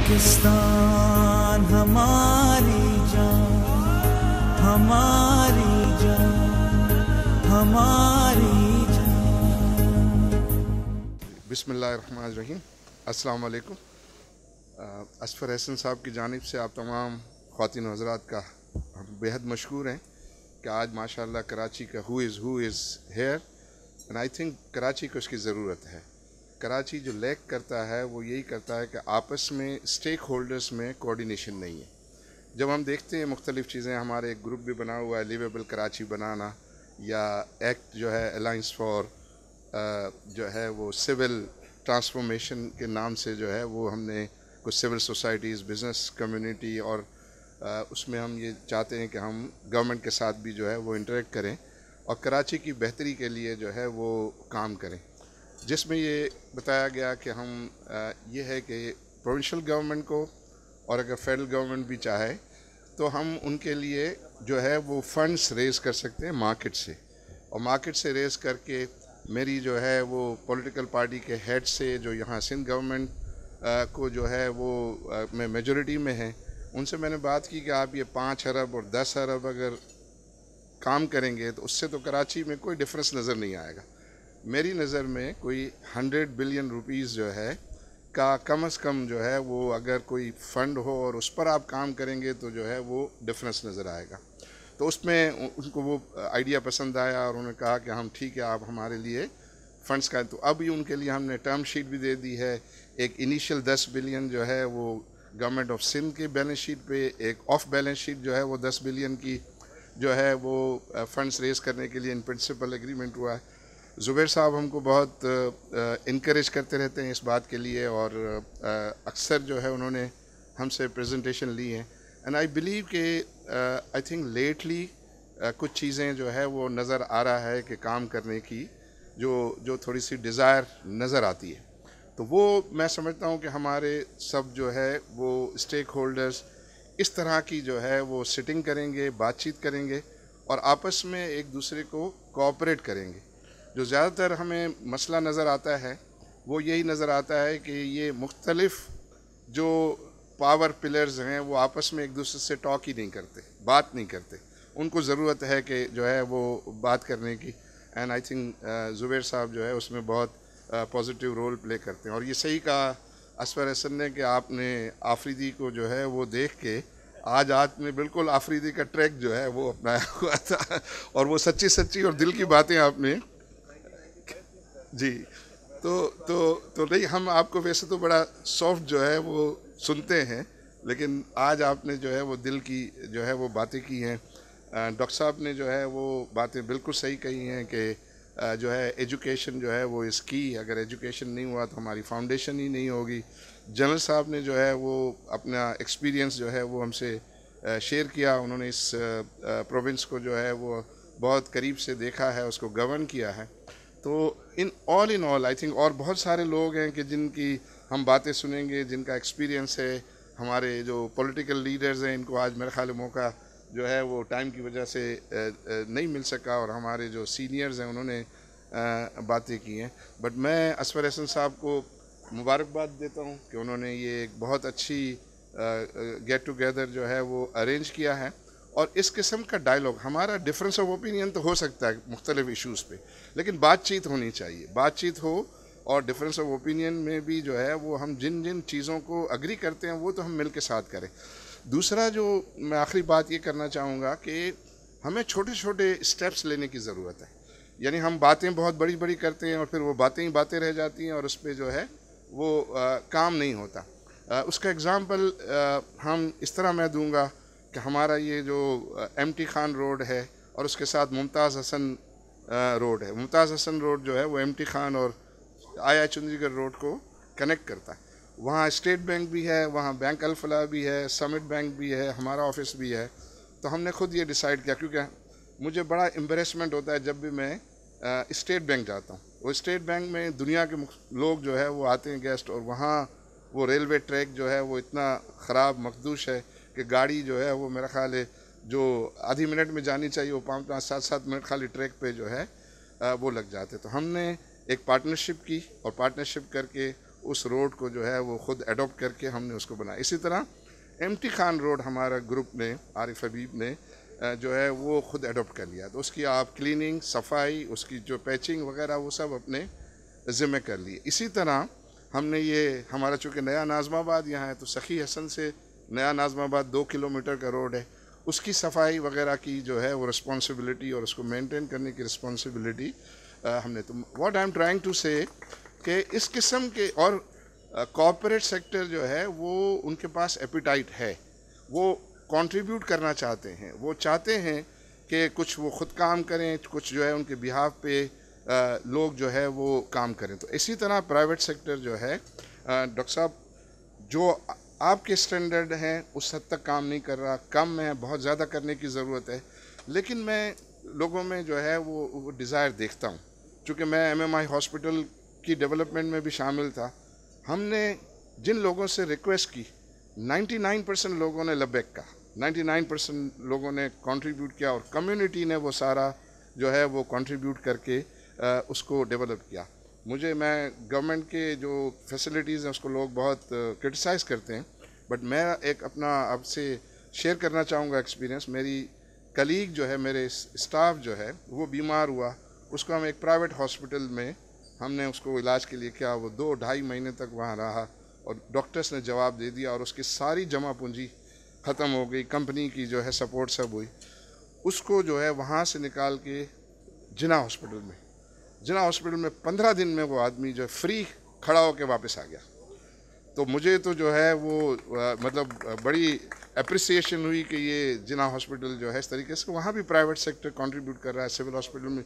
पाकिस्तान हमारी जान, हमारी जान, हमारी जान। बिस्मिल्लाहिर्रहमानिर्रहीम। अस्सलाम वालेकुम। असफर हसन साहब की जानिब से आप तमाम ख़वातीन हज़रात का हम बेहद मशकूर हैं कि आज माशाअल्लाह कराची का who is here and I think Karachi को इसकी ज़रूरत है। कराची जो लैक करता है वो यही करता है कि आपस में स्टेक होल्डर्स में कोऑर्डिनेशन नहीं है। जब हम देखते हैं मुख्तलिफ़ चीज़ें, हमारे एक ग्रुप भी बना हुआ है लिवेबल कराची बनाना, या एक्ट जो है अलाइंस फॉर जो है वो सिविल ट्रांसफॉर्मेशन के नाम से जो है वो हमने कुछ सिविल सोसाइटीज़, बिज़नेस कम्युनिटी और उसमें हम ये चाहते हैं कि हम गवर्नमेंट के साथ भी जो है वो इंटरेक्ट करें और कराची की बेहतरी के लिए जो है वो काम करें, जिसमें ये बताया गया कि हम ये है कि प्रोविंशियल गवर्नमेंट को और अगर फेडरल गवर्नमेंट भी चाहे तो हम उनके लिए जो है वो फंड्स रेज़ कर सकते हैं मार्केट से, और मार्केट से रेज़ करके मेरी जो है वो पॉलिटिकल पार्टी के हेड से जो यहाँ सिंध गवर्नमेंट को जो है वो मैं मेजॉरिटी में है, उनसे मैंने बात की कि आप ये 5 अरब और 10 अरब अगर काम करेंगे तो उससे तो कराची में कोई डिफरेंस नज़र नहीं आएगा। मेरी नज़र में कोई 100 बिलियन रुपीज़ जो है का कम से कम जो है वो अगर कोई फ़ंड हो और उस पर आप काम करेंगे तो जो है वो डिफरेंस नज़र आएगा। तो उसमें उनको वो आइडिया पसंद आया और उन्होंने कहा कि हम ठीक है, आप हमारे लिए फ़ंड्स का, तो अभी उनके लिए हमने टर्म शीट भी दे दी है। एक इनिशियल 10 बिलियन जो है वो गवर्नमेंट ऑफ सिंध के बैलेंस शीट पे, एक ऑफ बैलेंस शीट जो है वो 10 बिलियन की जो है वो फ़ंड्स रेज़ करने के लिए इन प्रिंसिपल एग्रीमेंट हुआ है। ज़ुबैर साहब हमको बहुत इनकरेज करते रहते हैं इस बात के लिए, और अक्सर जो है उन्होंने हमसे प्रेजेंटेशन ली हैं एंड आई बिलीव कि आई थिंक लेटली कुछ चीज़ें जो है वो नज़र आ रहा है कि काम करने की जो थोड़ी सी डिज़ायर नज़र आती है। तो वो मैं समझता हूँ कि हमारे सब जो है वो स्टेक होल्डर्स इस तरह की जो है वो सिटिंग करेंगे, बातचीत करेंगे और आपस में एक दूसरे को कोऑपरेट करेंगे। जो ज़्यादातर हमें मसला नज़र आता है वो यही नज़र आता है कि ये मुख्तलिफ़ जो पावर पिलर्स हैं वो आपस में एक दूसरे से टॉक ही नहीं करते, बात नहीं करते। उनको ज़रूरत है कि जो है वो बात करने की, एंड आई थिंक ज़ुबैर साहब जो है उसमें बहुत पॉजिटिव रोल प्ले करते हैं। और ये सही कहा असफर हसन ने कि आपने आफरीदी को जो है वो देख के आज आपने बिल्कुल आफरीदी का ट्रैक जो है वो अपनाया हुआ था और वो सच्ची सच्ची और दिल की बातें आपने जी तो नहीं, हम आपको वैसे तो बड़ा सॉफ्ट जो है वो सुनते हैं, लेकिन आज आपने जो है वो दिल की जो है वो बातें की हैं। डॉक्टर साहब ने जो है वो बातें बिल्कुल सही कही हैं कि जो है एजुकेशन जो है वो इसकी, अगर एजुकेशन नहीं हुआ तो हमारी फाउंडेशन ही नहीं होगी। जनरल साहब ने जो है वो अपना एक्सपीरियंस जो है वो हमसे शेयर किया। उन्होंने इस प्रोविंस को जो है वो बहुत करीब से देखा है, उसको गवर्न किया है। तो इन ऑल आई थिंक और बहुत सारे लोग हैं कि जिनकी हम बातें सुनेंगे, जिनका एक्सपीरियंस है। हमारे जो पॉलिटिकल लीडर्स हैं इनको आज मेरे ख्याल मौका जो है वो टाइम की वजह से नहीं मिल सका, और हमारे जो सीनियर्स हैं उन्होंने बातें की हैं। बट मैं असफर हसन साहब को मुबारकबाद देता हूँ कि उन्होंने ये एक बहुत अच्छी गेट टुगेदर जो है वो अरेंज किया है। और इस किस्म का डायलॉग, हमारा डिफरेंस ऑफ ओपिनियन तो हो सकता है मुख्तलिफ इशूज़ पे, लेकिन बातचीत होनी चाहिए। बातचीत हो और डिफरेंस ऑफ ओपिनियन में भी जो है वो हम जिन जिन चीज़ों को अग्री करते हैं वो तो हम मिल के साथ करें। दूसरा जो मैं आखिरी बात ये करना चाहूँगा कि हमें छोटे छोटे स्टेप्स लेने की ज़रूरत है। यानी हम बातें बहुत बड़ी बड़ी करते हैं और फिर वो बातें ही बातें रह जाती हैं और उस पर जो है वो काम नहीं होता। उसका एग्ज़ाम्पल हम इस तरह मैं दूँगा कि हमारा ये जो एमटी खान रोड है और उसके साथ मुमताज़ हसन रोड है। मुमताज़ हसन रोड जो है वो एमटी खान और आया चंडीगढ़ रोड को कनेक्ट करता है। वहाँ स्टेट बैंक भी है, वहाँ बैंक अल-फलाह भी है, समिट बैंक भी है, हमारा ऑफिस भी है। तो हमने खुद ये डिसाइड किया, क्योंकि मुझे बड़ा एम्बेरसमेंट होता है जब भी मैं स्टेट बैंक जाता हूँ। वो स्टेट बैंक में दुनिया के लोग जो है वो आते हैं गेस्ट, और वहाँ वो रेलवे ट्रैक जो है वो इतना ख़राब मखदूश है कि गाड़ी जो है वो मेरा ख्याल है जो आधी मिनट में जानी चाहिए वो 5-7 मिनट खाली ट्रैक पे जो है वो लग जाते। तो हमने एक पार्टनरशिप की और पार्टनरशिप करके उस रोड को जो है वो ख़ुद एडॉप्ट करके हमने उसको बनाया। इसी तरह एमटी खान रोड हमारा ग्रुप ने, आरिफ हबीब ने जो है वो ख़ुद एडॉप्ट कर लिया। तो उसकी आप क्लीनिंग, सफाई, उसकी जो पैचिंग वगैरह वो सब अपने ज़िम्मे कर लिए। इसी तरह हमने ये हमारा चूँकि नया नाज़माबाद यहाँ है, तो सखी हसन से नया नाज़माबाद 2 किलोमीटर का रोड है, उसकी सफाई वगैरह की जो है वो रिस्पॉन्सिबिलिटी और उसको मेंटेन करने की रिस्पॉन्सिबिलिटी हमने। तो what I am trying to say कि इस किस्म के और कॉर्पोरेट सेक्टर जो है वो उनके पास एपिटाइट है, वो कंट्रीब्यूट करना चाहते हैं, वो चाहते हैं कि कुछ वो ख़ुद काम करें, कुछ जो है उनके बिहाफ पे लोग जो है वो काम करें। तो इसी तरह प्राइवेट सेक्टर जो है डॉक्टर साहब जो आपके स्टैंडर्ड हैं उस हद तक काम नहीं कर रहा, कम है, बहुत ज़्यादा करने की ज़रूरत है। लेकिन मैं लोगों में जो है वो डिज़ायर देखता हूँ। चूँकि मैं MMI हॉस्पिटल की डेवलपमेंट में भी शामिल था, हमने जिन लोगों से रिक्वेस्ट की 99% लोगों ने लब्बैक कहा, 99% लोगों ने कंट्रीब्यूट किया और कम्युनिटी ने वो सारा जो है वो कंट्रीब्यूट करके उसको डेवलप किया। मैं गवर्नमेंट के जो फैसिलिटीज़ हैं उसको लोग बहुत क्रिटिसाइज़ करते हैं, बट मैं एक अपना आपसे शेयर करना चाहूँगा एक्सपीरियंस। मेरी कलीग जो है, मेरे स्टाफ जो है वो बीमार हुआ, उसको हम एक प्राइवेट हॉस्पिटल में हमने उसको इलाज के लिए किया। वो 2-2.5 महीने तक वहाँ रहा और डॉक्टर्स ने जवाब दे दिया और उसकी सारी जमा पूंजी ख़त्म हो गई, कंपनी की जो है सपोर्ट सब हुई। उसको जो है वहाँ से निकाल के जिना हॉस्पिटल में 15 दिन में वो आदमी जो है फ्री खड़ा होकर वापस आ गया। तो मुझे तो जो है वो मतलब बड़ी अप्रिसिएशन हुई कि ये जिना हॉस्पिटल जो है इस तरीके से वहाँ भी प्राइवेट सेक्टर कंट्रीब्यूट कर रहा है सिविल हॉस्पिटल में।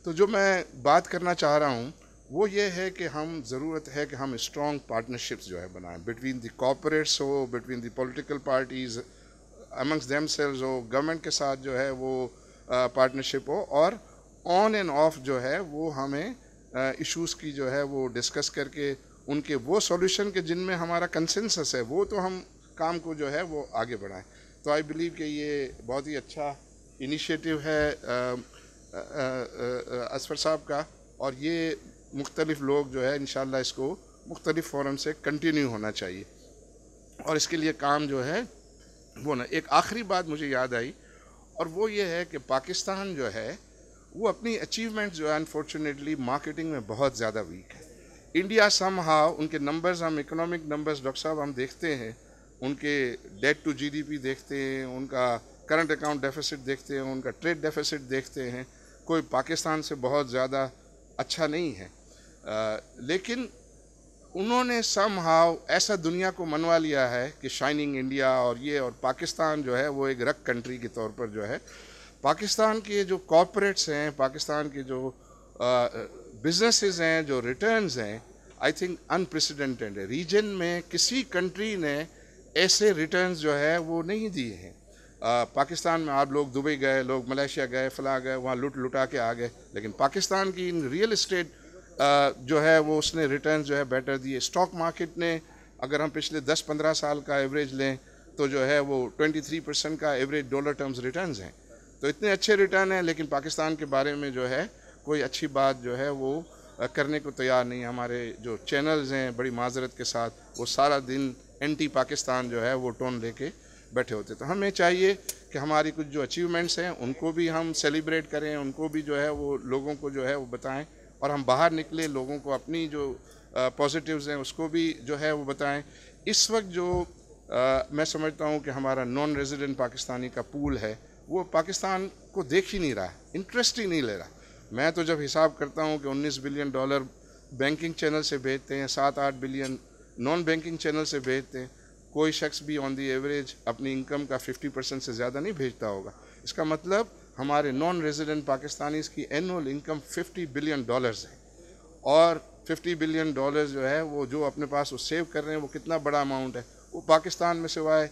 तो जो मैं बात करना चाह रहा हूँ वो ये है कि ज़रूरत है कि हम स्ट्रॉन्ग पार्टनरशिप्स जो है बनाएं बिटवीन द कॉर्पोरेट्स हो, between the political parties, amongst themselves हो, गवर्नमेंट के साथ जो है वो पार्टनरशिप हो, और ऑन एंड ऑफ जो है वो हमें इश्यूज़ की जो है वो डिस्कस करके उनके वो सॉल्यूशन के जिनमें हमारा कंसेंसस है वो तो हम काम को जो है वो आगे बढ़ाएं। तो आई बिलीव कि ये बहुत ही अच्छा इनिशिएटिव है असफर साहब का, और ये मुख्तलिफ लोग जो है इंशाल्लाह इसको मुख्तलिफ फोरम से कंटिन्यू होना चाहिए और इसके लिए काम जो है वो ना। एक आखिरी बात मुझे याद आई और वो ये है कि पाकिस्तान जो है वो अपनी अचीवमेंट जो है अनफॉर्चुनेटली मार्केटिंग में बहुत ज़्यादा वीक है। इंडिया समहाउ उनके नंबर्स, हम इकोनॉमिक नंबर्स डॉक्टर साहब हम देखते हैं, उनके डेट टू GDP देखते हैं, उनका करंट अकाउंट डेफिसिट देखते हैं, उनका ट्रेड डेफिसिट देखते हैं, कोई पाकिस्तान से बहुत ज़्यादा अच्छा नहीं है। लेकिन उन्होंने समहाउ ऐसा दुनिया को मनवा लिया है कि शाइनिंग इंडिया और ये, और पाकिस्तान जो है वो एक रग कंट्री के तौर पर जो है पाकिस्तान के जो कॉर्पोरेट्स हैं, पाकिस्तान के जो बिजनेसेस हैं, जो रिटर्न्स हैं, आई थिंक अनप्रेसिडेंटेड है। रीजन में किसी कंट्री ने ऐसे रिटर्न्स जो है वो नहीं दिए हैं। पाकिस्तान में आप लोग दुबई गए, लोग मलेशिया गए, फला गए, वहाँ लुटा के आ गए, लेकिन पाकिस्तान की इन रियल इस्टेट जो है वो उसने रिटर्न जो है बेटर दिए। स्टॉक मार्केट ने अगर हम पिछले 10-15 साल का एवरेज लें तो जो है वो 23% का एवरेज डॉलर टर्म्स रिटर्न्स हैं। तो इतने अच्छे रिटर्न हैं, लेकिन पाकिस्तान के बारे में जो है कोई अच्छी बात जो है वो करने को तैयार नहीं। हमारे जो चैनल्स हैं बड़ी माजरत के साथ वो सारा दिन एंटी पाकिस्तान जो है वो टोन लेके बैठे होते। तो हमें चाहिए कि हमारी कुछ जो अचीवमेंट्स हैं उनको भी हम सेलिब्रेट करें, उनको भी जो है वो लोगों को जो है वो बताएं, और हम बाहर निकले लोगों को अपनी जो पॉजिटिव्स हैं उसको भी जो है वो बताएं। इस वक्त जो मैं समझता हूँ कि हमारा नॉन रेजिडेंट पाकिस्तानी का पूल है वो पाकिस्तान को देख ही नहीं रहा, इंटरेस्ट ही नहीं ले रहा। मैं तो जब हिसाब करता हूँ कि $19 बिलियन बैंकिंग चैनल से भेजते हैं, 7-8 बिलियन नॉन बैंकिंग चैनल से भेजते हैं, कोई शख्स भी ऑन दी एवरेज अपनी इनकम का 50% से ज़्यादा नहीं भेजता होगा। इसका मतलब हमारे नॉन रेजिडेंट पाकिस्तानीज़ की एनुअल इनकम $50 बिलियन है, और $50 बिलियन जो है वो जो अपने पास वो सेव कर रहे हैं वो कितना बड़ा अमाउंट है। वो पाकिस्तान में सिवाय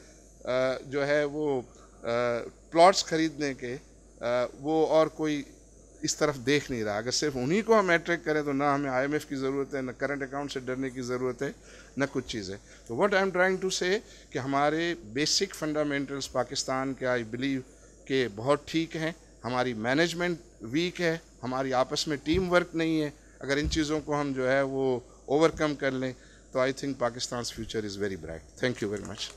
जो है वो प्लॉट्स ख़रीदने के वो और कोई इस तरफ देख नहीं रहा। अगर सिर्फ उन्हीं को हम अट्रैक्ट करें तो ना हमें IMF की ज़रूरत है, ना करंट अकाउंट से डरने की ज़रूरत है, ना कुछ चीज़ है। तो what I am trying to say कि हमारे बेसिक फंडामेंटल्स पाकिस्तान के आई बिलीव के बहुत ठीक हैं। हमारी मैनेजमेंट वीक है, हमारी आपस में टीम वर्क नहीं है। अगर इन चीज़ों को हम जो है वो ओवरकम कर लें तो I think Pakistan future is very bright. Thank you very much.